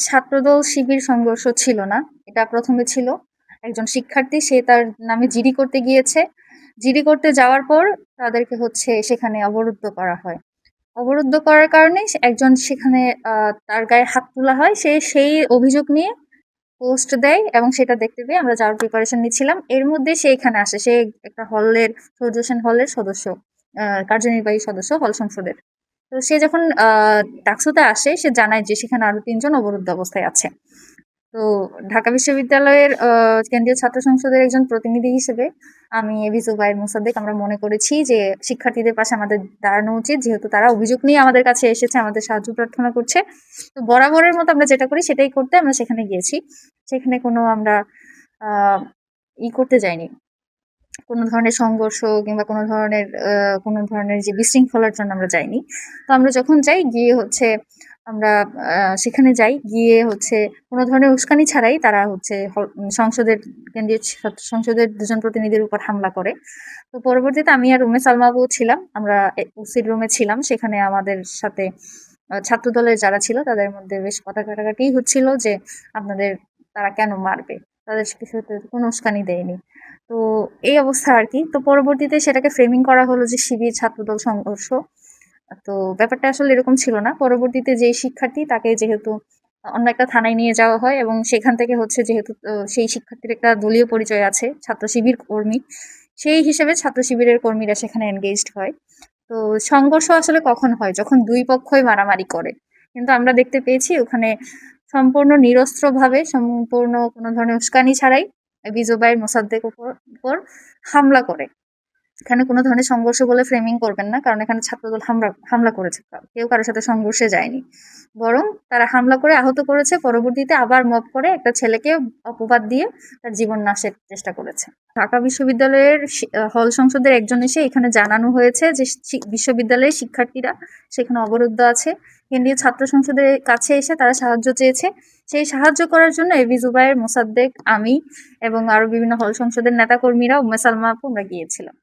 ছাত্রদল শিবির সংঘর্ষ ছিল না। এটা প্রথমে ছিল একজন শিক্ষার্থী, সে তার নামে জিডি করতে গিয়েছে। জিডি করতে যাওয়ার পর তাদেরকে হচ্ছে সেখানে অবরুদ্ধ করা হয়। অবরুদ্ধ করার কারণে একজন সেখানে তার গায়ে হাত তোলা হয়। সে সেই অভিযোগ নিয়ে পোস্ট দেয় এবং সেটা দেখতে পেয়ে আমরা যাওয়ার প্রিপারেশন নিচ্ছিলাম। এর মধ্যে সে এখানে আসে। সে একটা হলের, সূর্যসেন হলের সদস্য, কার্যনির্বাহী সদস্য হল সংসদের। তো সে যখন ডাকসুতে আসে, সে জানায় যে সেখানে আরো ৩ জন অবরুদ্ধ অবস্থায় আছে। তো ঢাকা বিশ্ববিদ্যালয়ের কেন্দ্রীয় ছাত্র সংসদের একজন প্রতিনিধি হিসেবে আমি এবি জুবায়ের মোসাদ্দেক আমরা মনে করেছি যে শিক্ষার্থীদের পাশে আমাদের দাঁড়ানো উচিত, যেহেতু তারা অভিযোগ নিয়ে আমাদের কাছে এসেছে, আমাদের সাহায্য প্রার্থনা করছে। তো বরাবরের মতো আমরা যেটা করি সেটাই করতে আমরা সেখানে গিয়েছি। সেখানে কোনো আমরা আহ করতে যাইনি, কোনো ধরনের সংঘর্ষ কিংবা কোনো ধরনের যে বিশৃঙ্খলার জন্য আমরা যাইনি। তো আমরা যখন যাই গিয়ে হচ্ছে আমরা সেখানে যাই গিয়ে হচ্ছে কোনো ধরনের উস্কানি ছাড়াই তারা হচ্ছে সংসদের, কেন্দ্রীয় সংসদের ২ জন প্রতিনিধির উপর হামলা করে। তো পরবর্তীতে আমি আর উমে সালমা আপু ছিলাম, আমরা ওসির রুমে ছিলাম। সেখানে আমাদের সাথে ছাত্রদলের যারা ছিল তাদের মধ্যে বেশ কথা কাটাকাটি হচ্ছিল যে আপনাদের তারা কেন মারবে, তাদের সাথে কোনো উস্কানি দেয়নি। তো এই অবস্থা আরকি। তো পরবর্তীতে সেটাকে ফ্রেমিং করা হলো যে শিবির ছাত্রদল সংঘর্ষ। তো ব্যাপারটা আসলে এরকম ছিল না। পরবর্তীতে যেই শিক্ষার্থী তাকে যেহেতু অন্য একটা থানায় নিয়ে যাওয়া হয় এবং সেখান থেকে হচ্ছে যেহেতু সেই শিক্ষার্থীর একটা দলীয় পরিচয় আছে, ছাত্র শিবির কর্মী, সেই হিসেবে ছাত্র শিবিরের কর্মীরা সেখানে এনগেজড হয়। তো সংঘর্ষ আসলে কখন হয়? যখন ২ পক্ষই মারামারি করে। কিন্তু আমরা দেখতে পেয়েছি ওখানে সম্পূর্ণ নিরস্ত্রভাবে, সম্পূর্ণ কোনো ধরনের উস্কানি ছাড়াই বিজুবাইর মোসাদ্দেক উপর হামলা করে। এখানে কোনো ধরনের সংঘর্ষ বলে ফ্রেমিং করবেন না, কারণ এখানে ছাত্রদল হামলা করেছে, কেউ কারোর সাথে সংঘর্ষে যায়নি, বরং তারা হামলা করে আহত করেছে। পরবর্তীতে আবার মব করে একটা ছেলেকে অপবাদ দিয়ে তার জীবন নাশের চেষ্টা করেছে। ঢাকা বিশ্ববিদ্যালয়ের হল সংসদের একজন এসে এখানে জানানো হয়েছে যে বিশ্ববিদ্যালয়ের শিক্ষার্থীরা সেখানে অবরুদ্ধ আছে, কেন্দ্রীয় ছাত্র সংসদের কাছে এসে তারা সাহায্য চেয়েছে। সেই সাহায্য করার জন্য এবি জুবায়ের মোসাদ্দেক, আমি এবং আরো বিভিন্ন হল সংসদের নেতাকর্মীরা, উম্মে সালমা আপু আমরা গিয়েছিলাম।